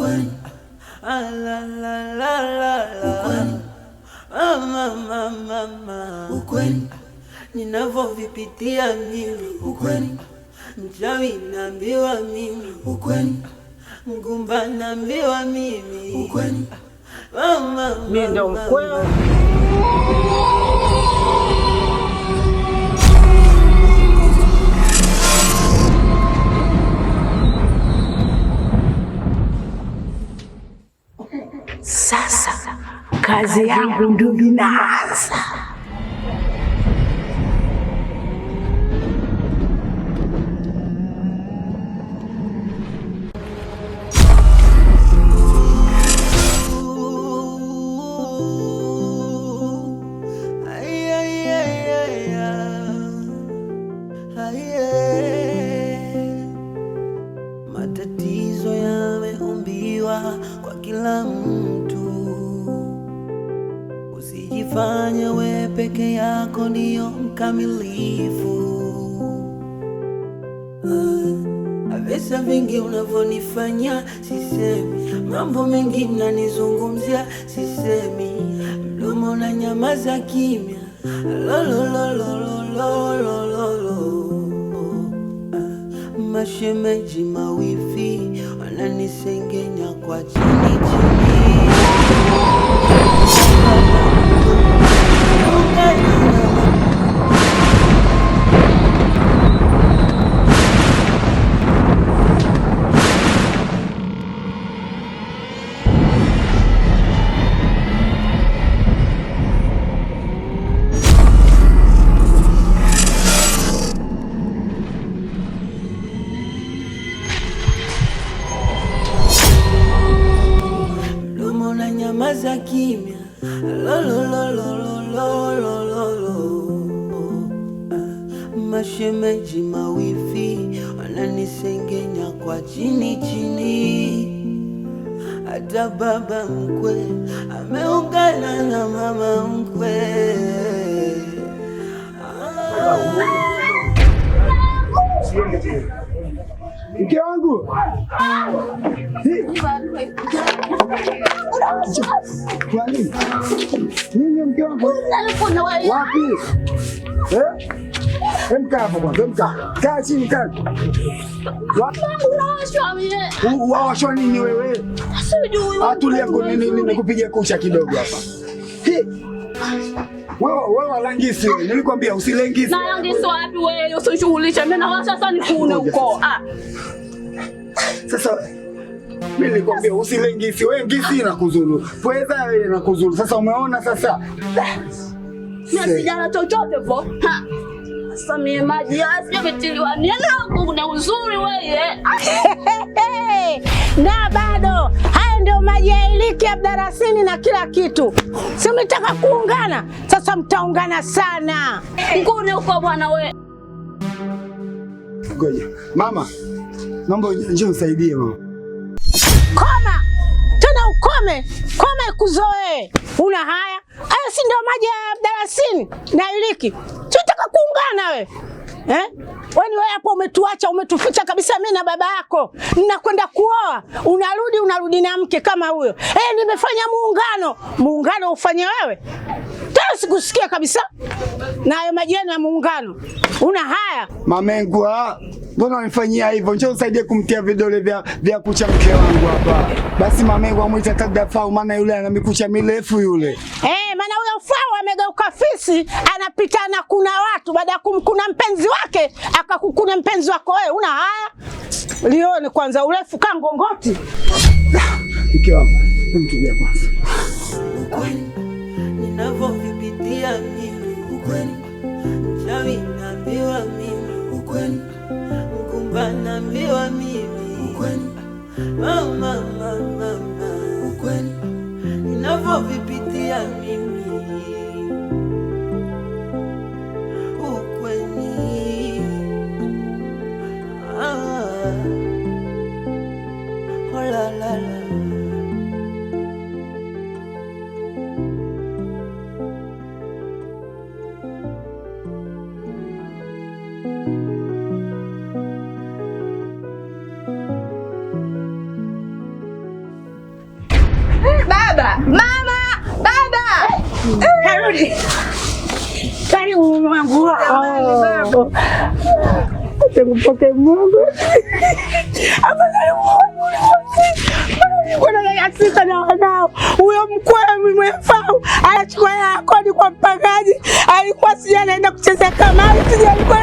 ukweli, la la la la la, mama, ukweli, ninavyovipitia mimi, ukweli, mchawi naambiwa mimi, ukweli, mgumba naambiwa mimi, ukweli, mama, mimi ndio mkweli. Sasa kazi yangu ndio inaanza. Matatizo yameumbiwa kwa kila mtu. Usijifanye we peke yako ndio mkamilifu. Visa vingi unavyonifanya sisemi, mambo mengi mnanizungumzia sisemi, mdomo na nyamaza kimya. Mashemeji mawifi wananisengenya kwa chini chini. Nyamaza kimya. Mashemeji mawifi wananisengenya kwa chini chini. Hata baba mkwe ameungana na mama mkwe. Mke wangu. Kwani? Nini mke wangu? Wapi? Mka hapo kwanza, mka. Kaa chini kaa. Unawashwa nini wewe? Atulia nini nikupigia kucha kidogo hapa. Wewe walangisi wewe. Nilikwambia usilengisi. Na langisi wapi wewe? Usishughulishe. Mimi na sasa nikune huko. Sasa mimi nilikwambia usilengisi. Wewe ngisi inakuzuru. Pweza wewe inakuzuru. Sasa umeona sasa? Mimi sijala chochote po. Sasa mimi maji yasijapitiliwa. Nina kuna uzuri wewe. Na bado haya ndio maji ya iliki Abdarasini na kila kitu. Si mtaka kuungana? Sasa mtaungana sana. Ngune huko bwana wewe. Ngoja. Mama. Naomba njoo nisaidie mama. Koma. Tena ukome. Koma ikuzoee. Una haya? Haya si ndio maji ya Abdarasini na iliki. Tunataka kuungana wewe. Wewe hapo umetuacha, umetuficha kabisa mimi na baba yako. Ninakwenda kuoa, unarudi na mke kama huyo. Nimefanya muungano ufanye wewe. Tena sikusikia kabisa. Na hayo majani ya muungano. Una haya? Mamengu, mbona unifanyia hivyo? Njoo usaidie kumtia vidole vya kucha mke wangu hapa. Basi mamengu amuita Tagdafau, maana yule ana mikucha mirefu yule. Maana huyo Fau amegeuka fisi, anapita na kuna watu baada ya kumkuna mpenzi wake, akakukuna mpenzi wako wewe. Una haya? Lione kwanza urefu kangongoti. Mke wangu, mtubia kwanza. Ukweli, ninavyovipitia mimi, ukweli, mchawi naambiwa mimi, ukweli, mkumba naambiwa mimi, ukweli, mama, ukweli, ninavyovipitia mimi. Mama, baba. Karudi. Karibu mwanangu. Nikupoke Mungu. Afadhali Mungu. Kuna yasika na wanao. Huyo mkwe mwefau anachukua ya kodi kwa mpangaji. Alikuwa sija anaenda kucheza kamari, sija alikuwa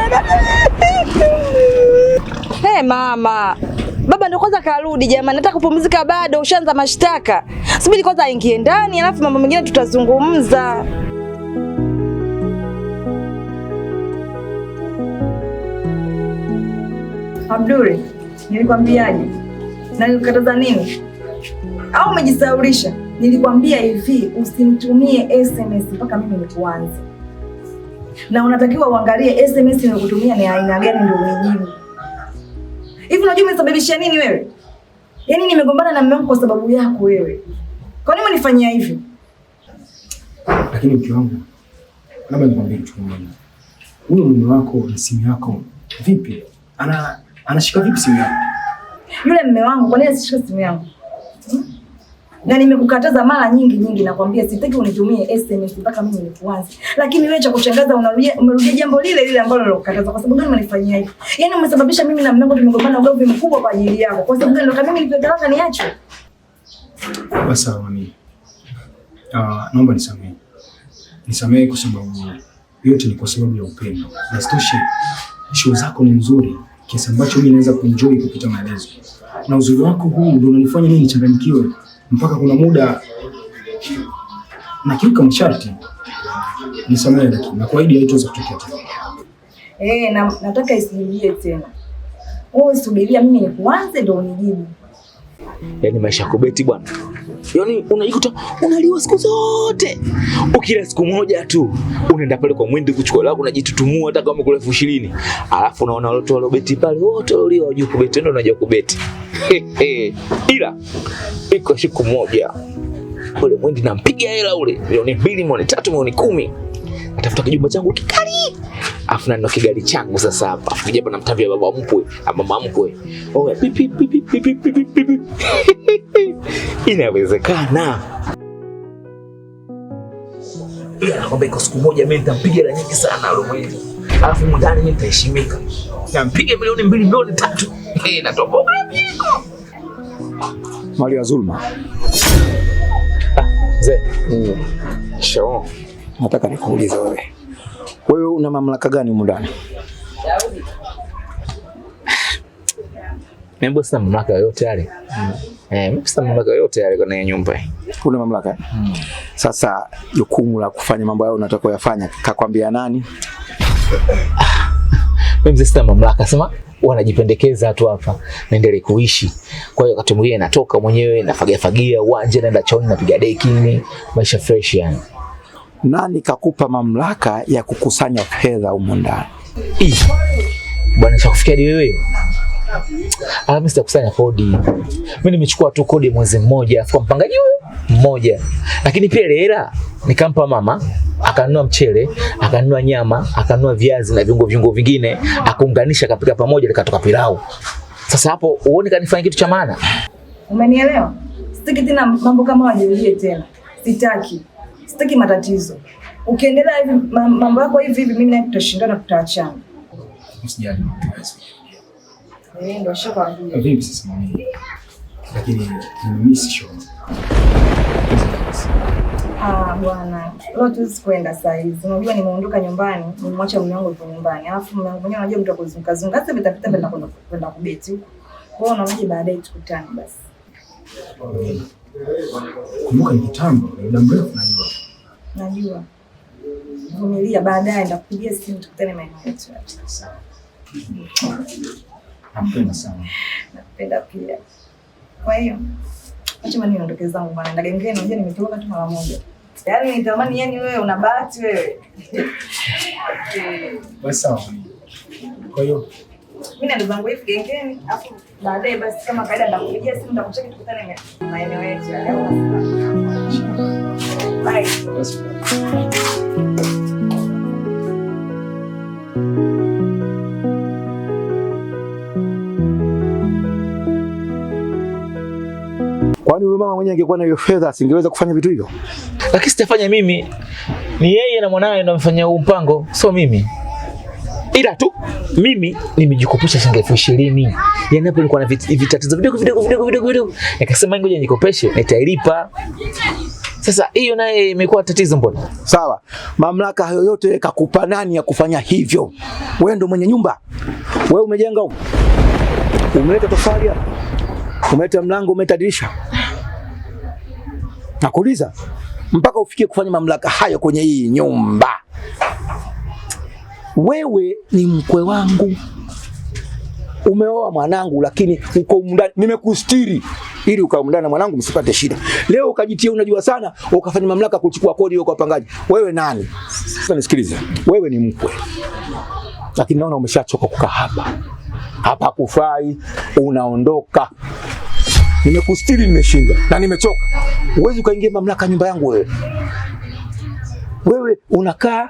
Hey mama. Baba ndo kwanza karudi jamani. Nataka kupumzika bado, ushaanza mashtaka. Subiri kwanza aingie ndani alafu mambo mengine tutazungumza. Abdul, nilikwambiaje? Na nilikataza nini? Au umejisaulisha? Nilikwambia hivi, usinitumie SMS mpaka mimi nikuanze. Na unatakiwa uangalie SMS nilikutumia ni aina gani ndio unijibu. Hivi unajua umesababisha nini wewe? Yaani nimegombana na mume wangu kwa sababu yako wewe. Kwa nini unanifanyia hivi? Lakini mke wangu, labda nikwambie kitu kimoja. Huyo mume wako na simu yako vipi? Anashika vipi simu yako? Yule mume wangu kwa nini asishike simu yangu? Na nimekukataza mara nyingi nakwambia sitaki unitumie SMS mpaka mimi nikuanze. Lakini wewe cha kushangaza umerudia jambo lile ambalo nilokukataza. Kwa sababu gani unanifanyia hivi? Yaani umesababisha mimi na mume wangu tumegombana ugomvi mkubwa kwa ajili yako. Kwa sababu gani ndo kama mimi nilipotaka niache? Basi mami. Naomba nisamehe. Nisamehe kwa sababu yote ni kwa sababu ya upendo. Na sitoshe show zako ni nzuri kiasi ambacho mimi naweza kuenjoy kupita maelezo. Na uzuri wako huu ndio unanifanya mimi nichanganyikiwe mpaka kuna muda na kiuka masharti. Nisamehe lakini na kuahidi haitaweza kutokea tena. Nataka isirudie tena. Wewe subiria mimi nikuanze ndio unijibu. Yaani maisha kubeti bwana. Yaani unajikuta unaliwa siku zote. Ukila siku moja tu unaenda pale kwa mwindi kuchukua lako unajitutumua hata kama kula 20,000. Alafu unaona wale watu waliobeti pale wote walio wajua kubeti ndio unajua kubeti. Ila iko siku moja ule mwindi nampiga hela ule milioni 2, milioni 3, milioni 10. Atafuta kijumba changu kikali. Afu na ndo kigali changu sasa hapa. Afu kijapa na mtavia baba mkwe, mama mkwe. Oh, pipi. Inawezekana. Ila nakwambia iko siku moja mimi nitampiga hela nyingi sana ule mwindi. Alafu mundani mimi nitaheshimika. Nampiga milioni 2, milioni 3. Natoboka piko. Mali ya Zulma. Mzee. Shoo. Nataka nikuulize wewe. Wewe una mamlaka gani humu ndani? Mimi sina mamlaka yote yale. Mimi sina mamlaka yote yale kwenye nyumba hii. Una mamlaka? Sasa jukumu la kufanya mambo hayo unataka kuyafanya kakwambia nani? Mimi sina mamlaka, sema wanajipendekeza tu hapa naendelee kuishi. Kwa hiyo wakati mwingine natoka mwenyewe nafagia uwanja naenda chooni napiga deki maisha fresh yani. Nani kakupa mamlaka ya kukusanya fedha humu ndani? Bwana shakufikia di wewe. Mimi sitakusanya kodi. Mimi nimechukua tu kodi mwezi mmoja afu mpangaji huyo mmoja. Lakini pia ile hela nikampa mama, akanunua mchele, akanunua nyama, akanunua viazi na viungo vingine, akaunganisha akapika pamoja likatoka pilau. Sasa hapo uone kanifanya kitu cha maana. Umenielewa? Sitaki tena mambo kama wajirudie tena. Sitaki matatizo. Ukiendelea hivi mambo yako hivi mimi na tutashindana tutaachana. Usijali. Ndio shakwambia. Vipi sasa mimi? Lakini nimemiss show. Bwana. Leo tuwezi kwenda saa hizi. Unajua nimeondoka nyumbani, nimemwacha mume wangu yuko nyumbani. Alafu mume wangu mwenyewe unajua mtu akuzunguka sasa vitapita kwenda kubeti huko. Kwa hiyo naomba baadaye tukutane basi. Kumbuka ni kitambo, muda mrefu najua. Vumilia baadaye nitakupigia simu tukutane maeneo yetu. Napenda sana. Napenda pia. Kwa hiyo acha mimi niondoke zangu bwana. Ndaga ngine unajua nimetoka tu mara moja. Yaani nitamani yani wewe una bahati wewe. Basi sawa. Kwa hiyo mimi naenda zangu hivi gengeni, afu baadaye basi kama kaida ndakupigia simu ndakucheki tukutane maeneo yetu. Bye. Kwani huyo mama mwenyewe angekuwa na hiyo fedha asingeweza kufanya vitu hivyo? Lakini sitafanya mimi. Ni yeye na mwanae ndio wamefanya huu mpango, sio mimi. Ila tu mimi nimejikopesha shilingi 20,000. Yaani hapo nilikuwa na vitatizo vidogo. Nikasema ngoja nikopeshe, nitailipa. Sasa hiyo naye imekuwa tatizo mbona? Sawa. Mamlaka yoyote kakupa nani ya kufanya hivyo? Wewe ndio mwenye nyumba. Wewe umejenga huko. Umeleta tofali hapa. Umeleta mlango, umeleta dirisha. Nakuuliza mpaka ufikie kufanya mamlaka hayo kwenye hii nyumba. Wewe ni mkwe wangu. Umeoa mwanangu lakini uko ndani, nimekustiri ili ukae ndani na mwanangu msipate shida. Leo ukajitia unajua sana, ukafanya mamlaka kuchukua kodi kwa wapangaji. Wewe nani? Sasa nisikilize. Wewe ni mkwe. Lakini naona umeshachoka kukaa hapa. Hapa kufai, unaondoka. Nimekustiri, nimeshinda na nimechoka. Uwezi ukaingia mamlaka nyumba yangu wewe. Wewe unakaa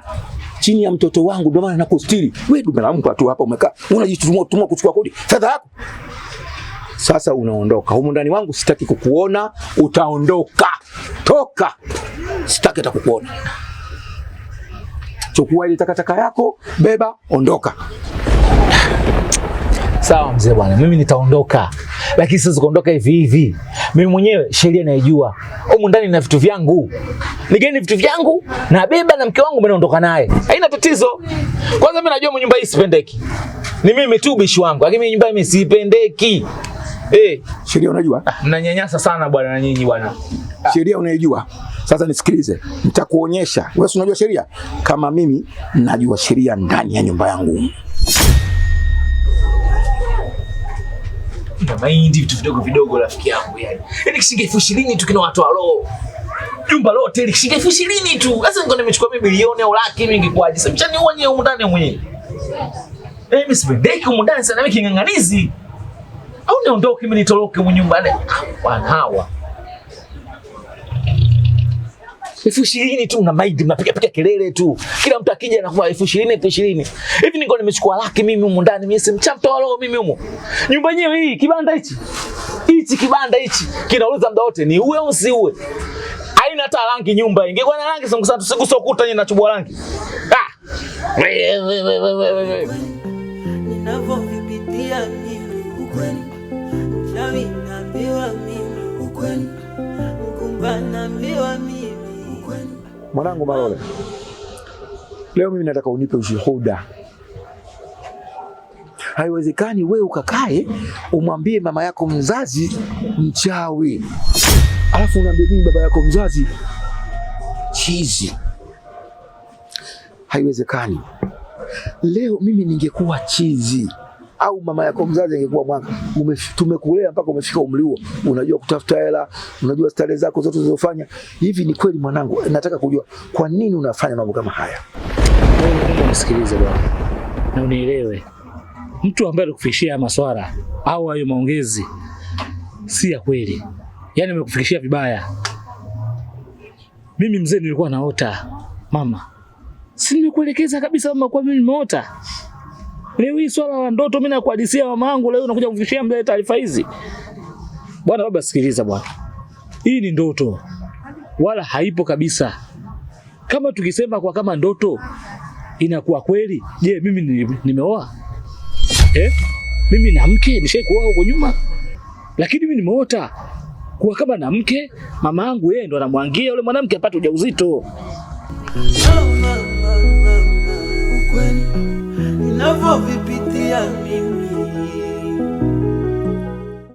chini ya mtoto wangu ndio maana nakustiri. Wewe dume la mtu tu hapa umekaa. Unajitumua kuchukua kodi. Fedha yako. Sasa unaondoka. Humu ndani wangu sitaki kukuona, utaondoka. Toka. Sitaki hata kukuona. Chukua ile takataka yako, beba, ondoka. Sawa mzee bwana, mimi nitaondoka. Lakini sasa kuondoka hivi. Mimi mwenyewe sheria naijua. Humu ndani na vitu vyangu. Nigeni vitu vyangu na beba na mke wangu mimi naondoka naye. Haina tatizo. Kwanza mimi najua nyumba hii sipendeki. Ni mimi tu bishi wangu. Lakini mimi nyumba hii sipendeki. Sheria unajua? Mnanyanyasa sana bwana na nyinyi bwana. Sheria unaijua. Sasa nisikilize. Nitakuonyesha. Wewe unajua sheria? Kama mimi najua sheria ndani ya nyumba yangu. Na mahindi vitu vidogo rafiki yangu yani. Yaani shilingi 20,000 tu kina watu wa roho. Jumba lote ile shilingi 20,000 tu. Sasa ngo nimechukua mimi milioni au laki mingi kwaje? Sasa mchani uone huko ndani mwenyewe. Mimi sipendeki huko ndani sana, mimi kinganganizi. Au niondoke mimi nitoroke mwenye nyumbani. Bwana hawa. 20,000 tu na maidi mnapiga kelele tu. Kila mtu akija anakuwa 20,000. Hivi niko nimechukua laki mimi huko ndani, mimi simchamto walo mimi huko. Nyumba yenyewe hii, kibanda hichi. Kibanda hichi kinauliza muda wote ni uwe au si uwe. Haina hata rangi nyumba. Ingekuwa na rangi sasa tusigusa ukuta yenyewe na chubua rangi. Ninavyovipitia mimi ukweli. Shawi naambiwa mimi ukweli. Mkumba naambiwa mimi ukweli. Mwanangu Malole. Leo mimi nataka unipe ushuhuda. Haiwezekani wewe ukakae umwambie mama yako mzazi mchawi. Alafu unaambia mimi baba yako mzazi chizi. Haiwezekani. Leo mimi ningekuwa chizi au mama yako mzazi angekuwa mwanga. Tumekulea mpaka umefika umri huo. Unajua kutafuta hela, unajua starehe zako zote unazofanya. Hivi ni kweli mwanangu? Nataka kujua kwa nini unafanya mambo kama haya. Wewe nisikilize bwana. Na unielewe. Mtu ambaye alikufikishia maswala au hayo maongezi si ya kweli. Yaani amekufikishia vibaya. Mimi mzee nilikuwa naota. Mama, si nimekuelekeza kabisa mama kwa mimi nimeota. Leo hii swala la ndoto mimi nakuhadisia mama yangu, leo unakuja kufikishia mzee taarifa hizi. Bwana baba sikiliza bwana. Hii ni ndoto. Wala haipo kabisa. Kama tukisema kwa kama ndoto inakuwa kweli, je, mimi nimeoa? Mimi na mke nishaikuoa huko nyuma. Lakini mimi nimeota kuwa kama na mke, mama yangu yeye ndo anamwangia yule mwanamke apate ujauzito. Ukweli ninavyovipitia mimi